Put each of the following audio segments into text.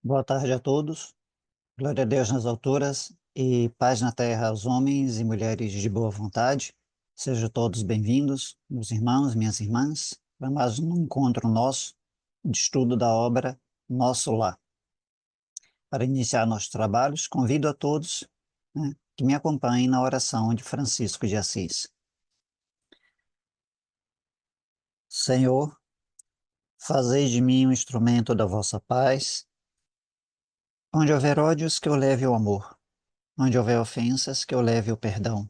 Boa tarde a todos. Glória a Deus nas alturas e paz na terra aos homens e mulheres de boa vontade. Sejam todos bem-vindos, meus irmãos, minhas irmãs, para mais um encontro nosso de estudo da obra Nosso Lar. Para iniciar nossos trabalhos, convido a todos, que me acompanhem na oração de Francisco de Assis. Senhor, fazei de mim um instrumento da vossa paz. Onde houver ódios, que eu leve o amor. Onde houver ofensas, que eu leve o perdão.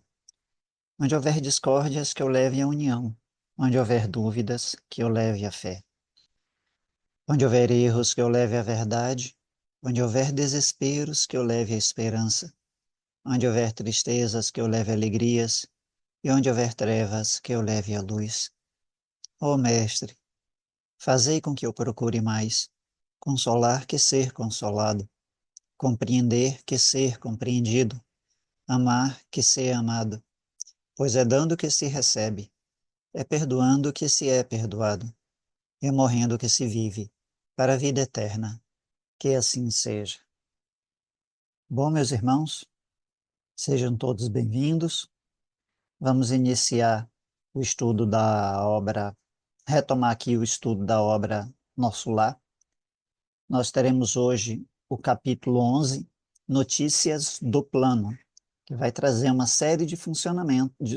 Onde houver discórdias, que eu leve a união. Onde houver dúvidas, que eu leve a fé. Onde houver erros, que eu leve a verdade. Onde houver desesperos, que eu leve a esperança. Onde houver tristezas, que eu leve alegrias. E onde houver trevas, que eu leve a luz. Ó Mestre, fazei com que eu procure mais consolar que ser consolado, compreender que ser compreendido, amar que ser amado, pois é dando que se recebe, é perdoando que se é perdoado, e morrendo que se vive, para a vida eterna. Que assim seja. Bom, meus irmãos, sejam todos bem-vindos. Vamos iniciar o estudo da obra, retomar aqui o estudo da obra Nosso Lar. Nós teremos hoje o capítulo 11, Notícias do Plano, que vai trazer uma série de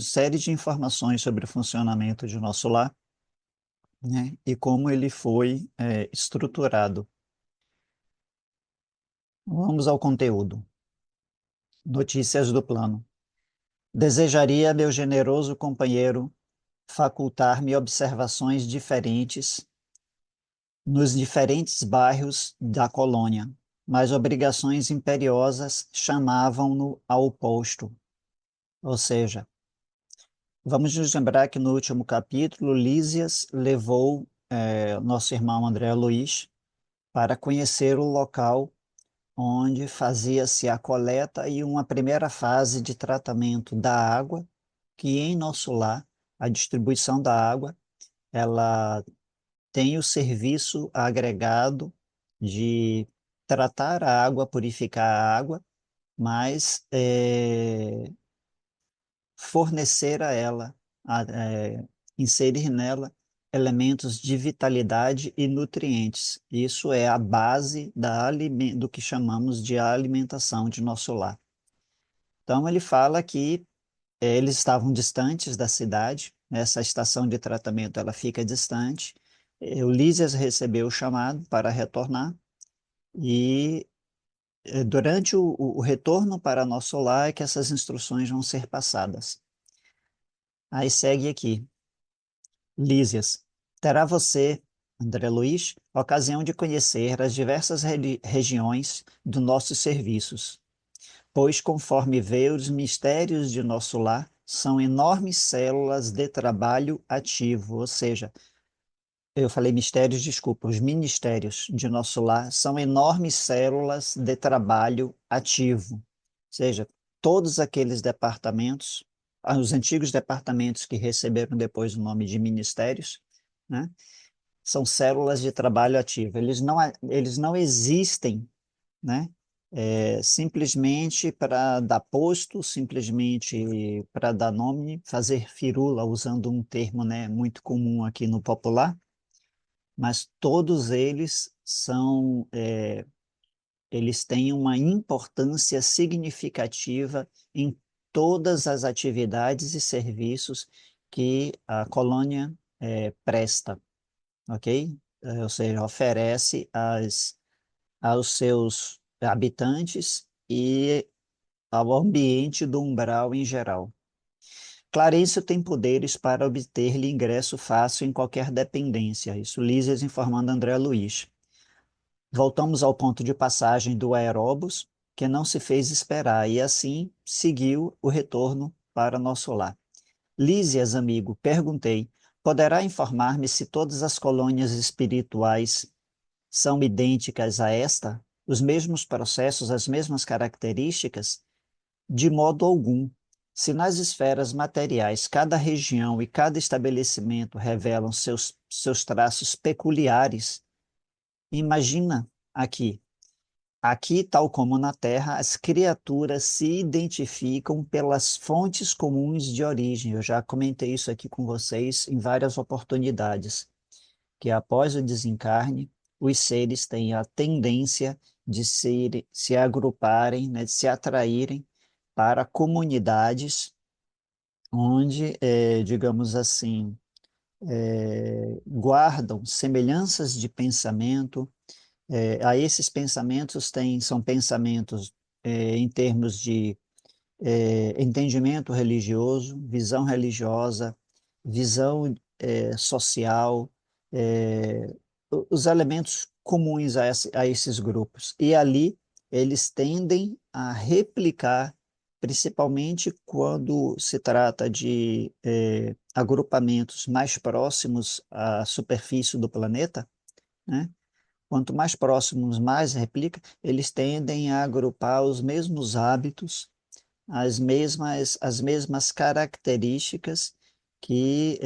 série de informações sobre o funcionamento de Nosso Lar, né, e como ele foi estruturado. Vamos ao conteúdo. Notícias do plano. Desejaria, meu generoso companheiro, facultar-me observações diferentes nos diferentes bairros da colônia, mas obrigações imperiosas chamavam-no ao posto. Ou seja, vamos nos lembrar que no último capítulo, Lísias levou nosso irmão André Luiz para conhecer o local onde fazia-se a coleta e uma primeira fase de tratamento da água, que em Nosso Lar, a distribuição da água, ela tem o serviço agregado de tratar a água, purificar a água, mas fornecer a ela, inserir nela elementos de vitalidade e nutrientes. Isso é a base do que chamamos de alimentação de Nosso Lar. Então, ele fala que eles estavam distantes da cidade, né? Essa estação de tratamento ela fica distante. Ulisses recebeu o chamado para retornar e durante o retorno para Nosso Lar é que essas instruções vão ser passadas. Aí segue aqui. Lísias, terá você, André Luiz, ocasião de conhecer as diversas regiões dos nossos serviços, pois, conforme vê os mistérios de Nosso Lar, são enormes células de trabalho ativo, ou seja, eu falei mistérios, desculpa, os ministérios de Nosso Lar são enormes células de trabalho ativo, ou seja, todos aqueles departamentos, os antigos departamentos que receberam depois o nome de ministérios, né, são células de trabalho ativo. Eles não existem, né, simplesmente para dar posto, simplesmente para dar nome, fazer firula, usando um termo, né, muito comum aqui no popular, mas todos eles eles têm uma importância significativa em todas as atividades e serviços que a colônia presta, ok? Ou seja, oferece aos seus habitantes e ao ambiente do umbral em geral. Clarice tem poderes para obter-lhe ingresso fácil em qualquer dependência. Isso Lísias informando André Luiz. Voltamos ao ponto de passagem do aeróbus, que não se fez esperar, e assim seguiu o retorno para nosso lar. Lísias, amigo, perguntei, poderá informar-me se todas as colônias espirituais são idênticas a esta? Os mesmos processos, as mesmas características? De modo algum. Se nas esferas materiais cada região e cada estabelecimento revelam seus traços peculiares, imagina aqui. Aqui, tal como na Terra, as criaturas se identificam pelas fontes comuns de origem. Eu já comentei isso aqui com vocês em várias oportunidades, que após o desencarne, os seres têm a tendência de se agruparem, né, de se atraírem para comunidades onde, digamos assim, guardam semelhanças de pensamento. A esses pensamentos são pensamentos em termos de entendimento religioso, visão religiosa, visão social, os elementos comuns a esses grupos. E ali eles tendem a replicar, principalmente quando se trata de agrupamentos mais próximos à superfície do planeta, né? Quanto mais próximos, mais replica, eles tendem a agrupar os mesmos hábitos, as mesmas características que,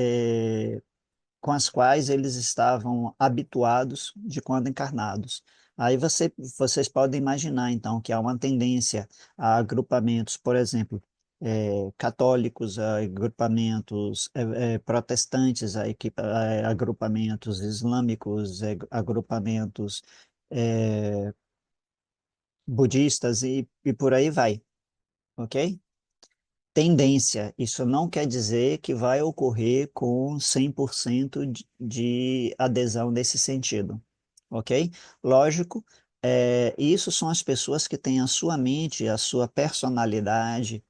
com as quais eles estavam habituados de quando encarnados. Aí vocês podem imaginar, então, que há uma tendência a agrupamentos, por exemplo, católicos, a agrupamentos protestantes, agrupamentos islâmicos, agrupamentos budistas e por aí vai, ok? Tendência, isso não quer dizer que vai ocorrer com 100% de adesão nesse sentido, ok? Lógico, isso são as pessoas que têm a sua mente, a sua personalidade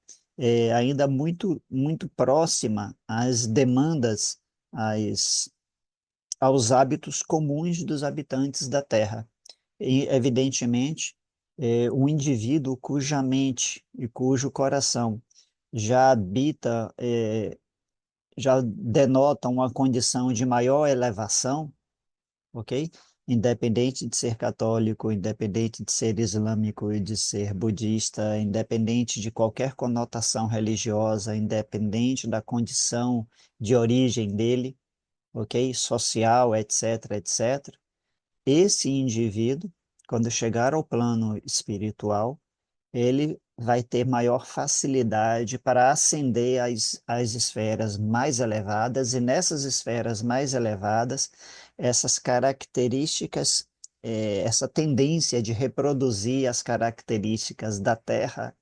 ainda muito, muito próxima às demandas, às, aos hábitos comuns dos habitantes da Terra. E, evidentemente, um indivíduo cuja mente e cujo coração já habita, já denota uma condição de maior elevação, ok? Independente de ser católico, independente de ser islâmico e de ser budista, independente de qualquer conotação religiosa, independente da condição de origem dele, ok? Social, etc., etc. Esse indivíduo, quando chegar ao plano espiritual, ele vai ter maior facilidade para ascender às esferas mais elevadas, e nessas esferas mais elevadas, essas características, essa tendência de reproduzir as características da Terra,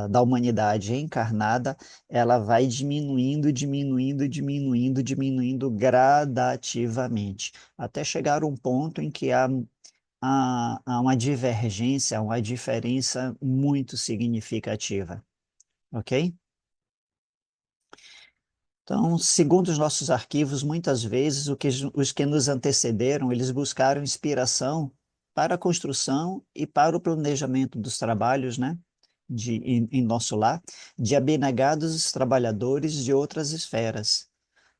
da humanidade encarnada, ela vai diminuindo, diminuindo, diminuindo, diminuindo gradativamente, até chegar a um ponto em que há uma divergência, uma diferença muito significativa, ok? Então, segundo os nossos arquivos, muitas vezes os que nos antecederam, eles buscaram inspiração para a construção e para o planejamento dos trabalhos, né, em nosso lar, de abnegados trabalhadores de outras esferas.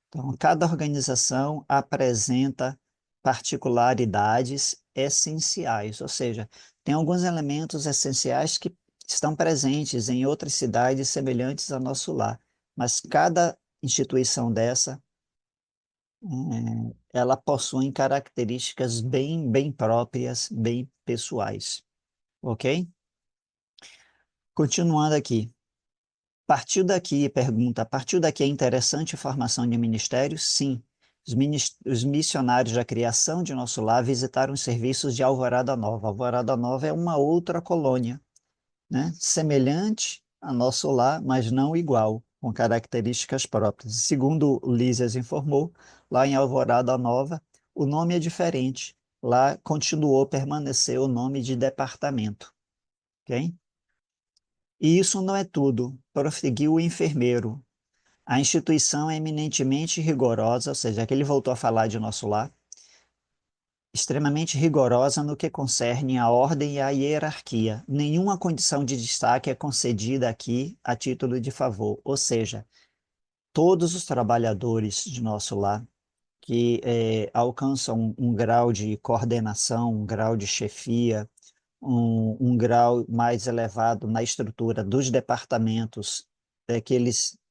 Então, cada organização apresenta particularidades essenciais, ou seja, tem alguns elementos essenciais que estão presentes em outras cidades semelhantes ao nosso lar, mas cada instituição dessa, ela possui características bem, bem próprias, bem pessoais, ok? Continuando aqui. Partiu daqui a interessante formação de ministérios? Sim. Os missionários da criação de nosso lar visitaram os serviços de Alvorada Nova. Alvorada Nova é uma outra colônia, né? Semelhante a nosso lar, mas não igual, com características próprias. Segundo o Lísias informou, lá em Alvorada Nova, o nome é diferente. Lá permaneceu o nome de departamento, ok? E isso não é tudo, prosseguiu o enfermeiro. A instituição é eminentemente rigorosa, ou seja, aqui ele voltou a falar de nosso lar, extremamente rigorosa no que concerne à ordem e à hierarquia. Nenhuma condição de destaque é concedida aqui a título de favor, ou seja, todos os trabalhadores de nosso lar que alcançam um grau de coordenação, um grau de chefia, um grau mais elevado na estrutura dos departamentos,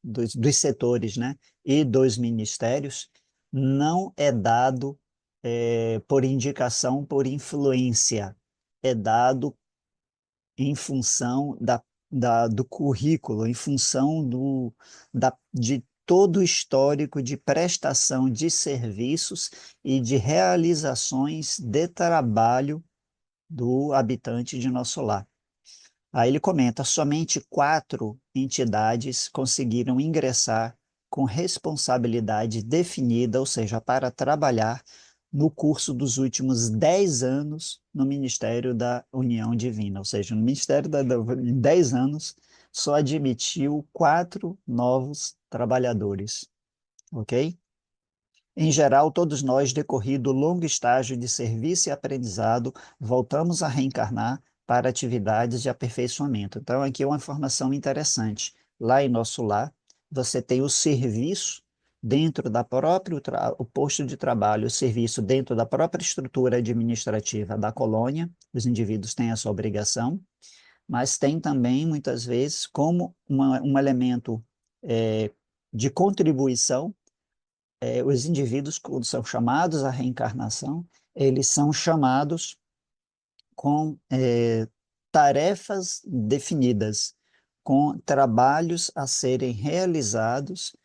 dos setores, né, e dos ministérios, não é dado por indicação, por influência. É dado em função do currículo, em função de todo o histórico de prestação de serviços e de realizações de trabalho do habitante de nosso lar. Aí ele comenta: somente 4 entidades conseguiram ingressar com responsabilidade definida, ou seja, para trabalhar no curso dos últimos 10 anos no Ministério da União Divina. Ou seja, no Ministério em 10 anos, só admitiu 4 novos trabalhadores, ok? Em geral, todos nós, decorrido o longo estágio de serviço e aprendizado, voltamos a reencarnar para atividades de aperfeiçoamento. Então, aqui é uma informação interessante. Lá em nosso lar, você tem o serviço dentro da própria, o posto de trabalho, o serviço dentro da própria estrutura administrativa da colônia, os indivíduos têm essa obrigação, mas tem também, muitas vezes, como um elemento de contribuição, os indivíduos, quando são chamados à reencarnação, eles são chamados com tarefas definidas, com trabalhos a serem realizados,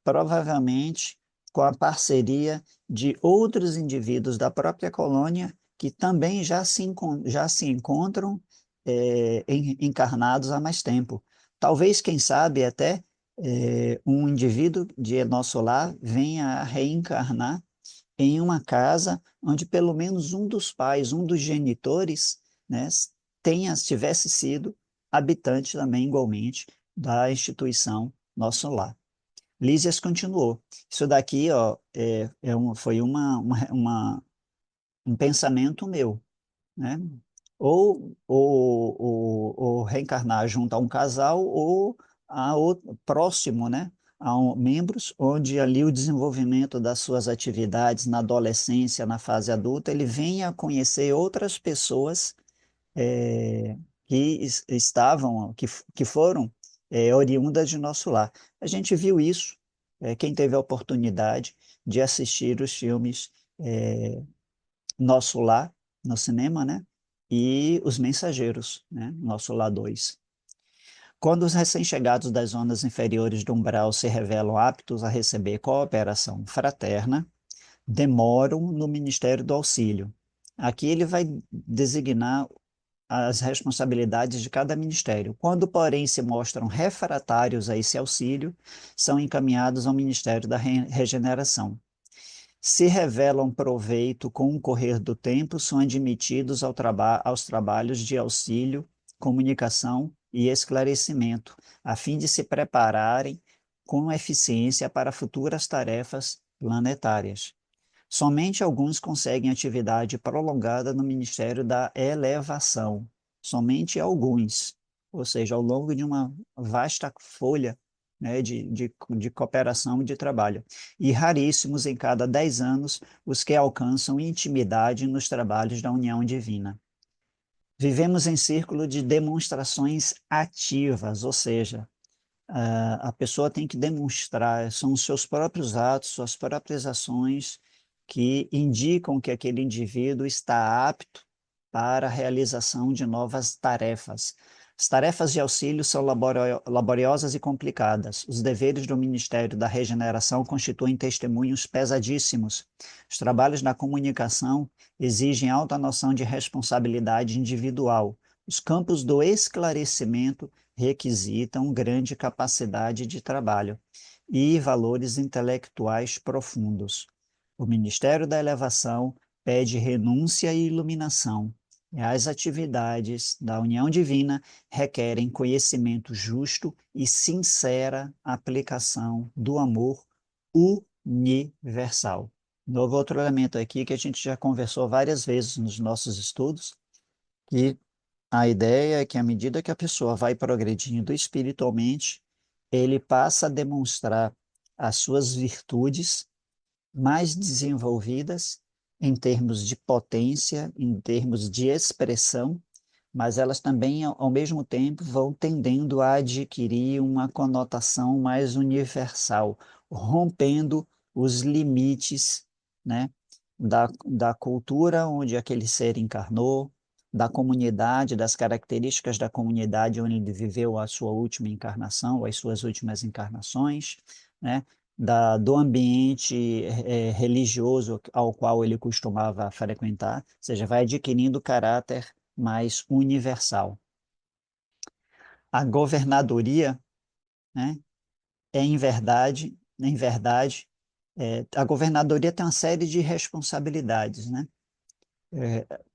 provavelmente com a parceria de outros indivíduos da própria colônia que também já se encontram encarnados há mais tempo. Talvez, quem sabe, até um indivíduo de nosso lar venha a reencarnar em uma casa onde pelo menos um dos pais, um dos genitores, né, tivesse sido habitante também igualmente da instituição Nosso Lar. Lísias continuou. Isso daqui, ó, foi um pensamento meu, né? Ou reencarnar junto a um casal ou próximo, né? Membros, onde ali o desenvolvimento das suas atividades na adolescência, na fase adulta, ele venha a conhecer outras pessoas eh, que estavam, que foram oriundas de nosso lar. A gente viu isso, quem teve a oportunidade de assistir os filmes Nosso Lar, no cinema, né? E Os Mensageiros, né? Nosso Lar 2. Quando os recém-chegados das zonas inferiores do umbral se revelam aptos a receber cooperação fraterna, demoram no Ministério do Auxílio. Aqui ele vai designar as responsabilidades de cada ministério. Quando, porém, se mostram refratários a esse auxílio, são encaminhados ao Ministério da Regeneração. Se revelam proveito com o correr do tempo, são admitidos aos trabalhos de auxílio, comunicação e esclarecimento, a fim de se prepararem com eficiência para futuras tarefas planetárias. Somente alguns conseguem atividade prolongada no Ministério da Elevação. Somente alguns, ou seja, ao longo de uma vasta folha, né, de cooperação e de trabalho. E raríssimos em cada 10 anos os que alcançam intimidade nos trabalhos da união divina. Vivemos em círculo de demonstrações ativas, ou seja, a pessoa tem que demonstrar, são os seus próprios atos, suas próprias ações que indicam que aquele indivíduo está apto para a realização de novas tarefas. As tarefas de auxílio são laboriosas e complicadas. Os deveres do Ministério da Regeneração constituem testemunhos pesadíssimos. Os trabalhos na comunicação exigem alta noção de responsabilidade individual. Os campos do esclarecimento requisitam grande capacidade de trabalho e valores intelectuais profundos. O Ministério da Elevação pede renúncia e iluminação. E as atividades da união divina requerem conhecimento justo e sincera aplicação do amor universal. Novo outro elemento aqui que a gente já conversou várias vezes nos nossos estudos, que a ideia é que à medida que a pessoa vai progredindo espiritualmente, ele passa a demonstrar as suas virtudes mais desenvolvidas em termos de potência, em termos de expressão, mas elas também, ao mesmo tempo, vão tendendo a adquirir uma conotação mais universal, rompendo os limites, né, da cultura onde aquele ser encarnou, da comunidade, das características da comunidade onde ele viveu a sua última encarnação, ou as suas últimas encarnações, né? Do ambiente religioso ao qual ele costumava frequentar, ou seja, vai adquirindo caráter mais universal. A governadoria, né, em verdade, a governadoria tem uma série de responsabilidades, né?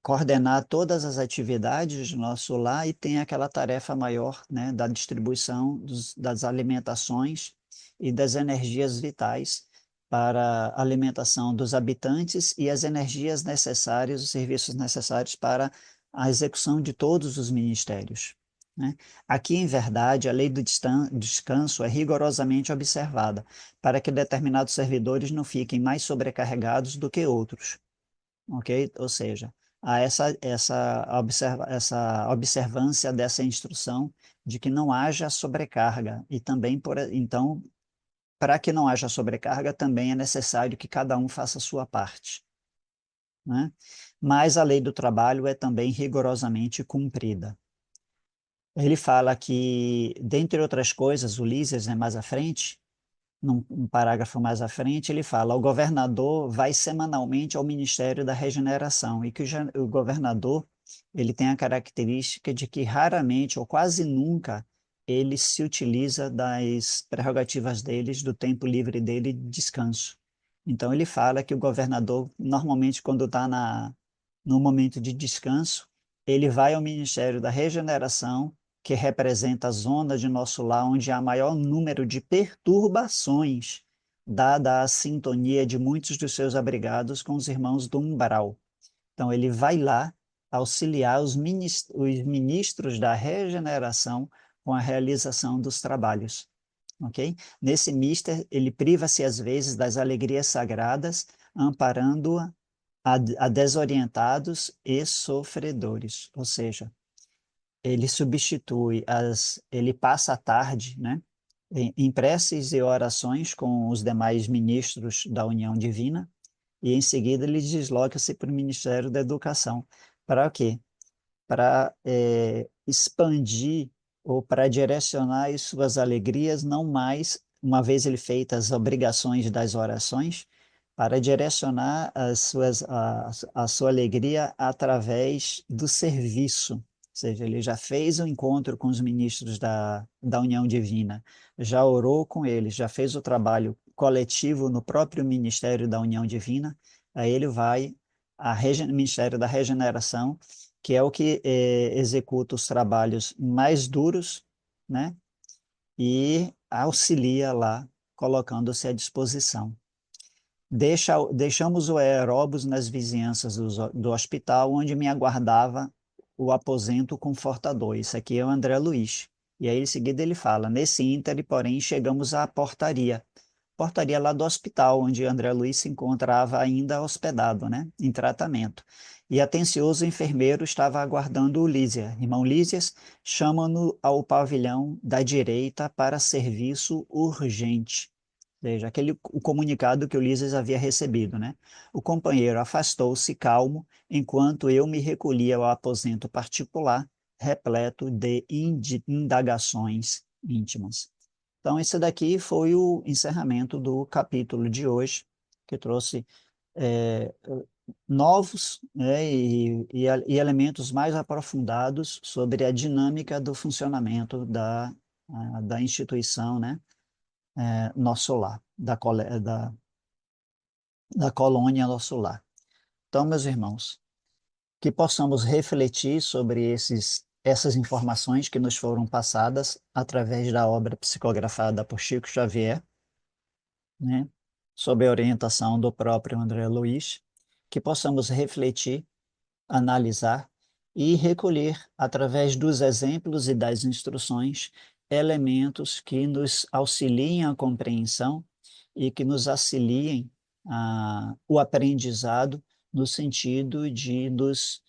Coordenar todas as atividades do nosso lar e tem aquela tarefa maior, né, da distribuição das alimentações e das energias vitais para a alimentação dos habitantes e as energias necessárias, os serviços necessários para a execução de todos os ministérios, né? Aqui, em verdade, a lei do descanso é rigorosamente observada para que determinados servidores não fiquem mais sobrecarregados do que outros, ok? Ou seja, há essa observância dessa instrução de que não haja sobrecarga e também, então, para que não haja sobrecarga, também é necessário que cada um faça a sua parte, né? Mas a lei do trabalho é também rigorosamente cumprida. Ele fala que, dentre outras coisas, Ulisses, né, mais à frente, num parágrafo mais à frente, ele fala: o governador vai semanalmente ao Ministério da Regeneração e que o governador ele tem a característica de que raramente ou quase nunca ele se utiliza das prerrogativas deles, do tempo livre dele de descanso. Então ele fala que o governador normalmente quando está no momento de descanso, ele vai ao Ministério da Regeneração, que representa a zona de nosso lar onde há maior número de perturbações, dada a sintonia de muitos dos seus abrigados com os irmãos do umbral. Então, ele vai lá auxiliar os ministros da regeneração com a realização dos trabalhos. Ok? Nesse mister, ele priva-se às vezes das alegrias sagradas, amparando a desorientados e sofredores. Ou seja, ele passa a tarde, né, em preces e orações com os demais ministros da União Divina, e em seguida ele desloca-se para o Ministério da Educação. Para o quê? Para expandir ou para direcionar as suas alegrias, não mais, uma vez ele feitas as obrigações das orações, para direcionar a sua alegria através do serviço. Ou seja, ele já fez o encontro com os ministros da União Divina, já orou com eles, já fez o trabalho coletivo no próprio Ministério da União Divina, aí ele vai ao Ministério da Regeneração, que é o que executa os trabalhos mais duros, né? E auxilia lá, colocando-se à disposição. Deixamos o aeróbus nas vizinhanças do hospital, onde me aguardava o aposento confortador. Isso aqui é o André Luiz. E aí, em seguida, ele fala: nesse íntere, porém, chegamos à portaria lá do hospital, onde André Luiz se encontrava ainda hospedado, né, em tratamento. E atencioso enfermeiro estava aguardando o Lísia. Irmão Lísias, chama-no ao pavilhão da direita para serviço urgente. Veja, o comunicado que o Lísias havia recebido, né? O companheiro afastou-se calmo, enquanto eu me recolhia ao aposento particular, repleto de indagações íntimas. Então, esse daqui foi o encerramento do capítulo de hoje, que trouxe é, novos, né, e elementos mais aprofundados sobre a dinâmica do funcionamento da instituição, né, Nosso Lar, da colônia Nosso Lar. Então, meus irmãos, que possamos refletir sobre essas informações que nos foram passadas através da obra psicografada por Chico Xavier, né, sob a orientação do próprio André Luiz, que possamos refletir, analisar e recolher, através dos exemplos e das instruções, elementos que nos auxiliem a compreensão e que nos auxiliem o aprendizado no sentido de nos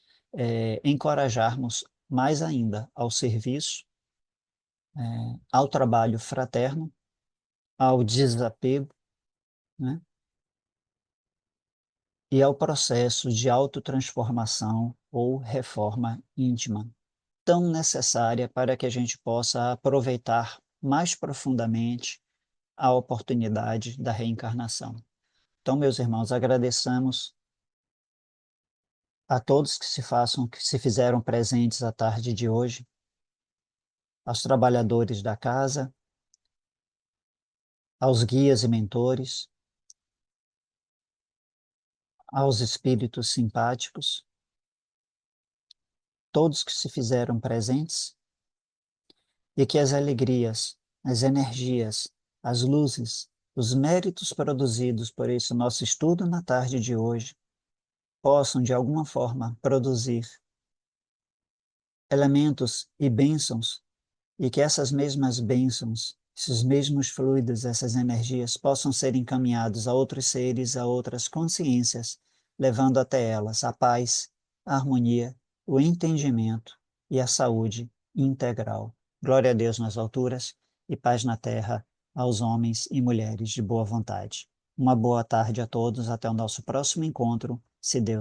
encorajarmos mais ainda ao serviço, ao trabalho fraterno, ao desapego, né? e ao processo de autotransformação ou reforma íntima, tão necessária para que a gente possa aproveitar mais profundamente a oportunidade da reencarnação. Então, meus irmãos, agradeçamos a todos que se fizeram presentes à tarde de hoje, aos trabalhadores da casa, aos guias e mentores, aos espíritos simpáticos, todos que se fizeram presentes, e que as alegrias, as energias, as luzes, os méritos produzidos por esse nosso estudo na tarde de hoje possam, de alguma forma, produzir elementos e bênçãos, e que essas mesmas bênçãos, esses mesmos fluidos, essas energias possam ser encaminhados a outros seres, a outras consciências, levando até elas a paz, a harmonia, o entendimento e a saúde integral. Glória a Deus nas alturas e paz na terra aos homens e mulheres de boa vontade. Uma boa tarde a todos, até o nosso próximo encontro, se Deus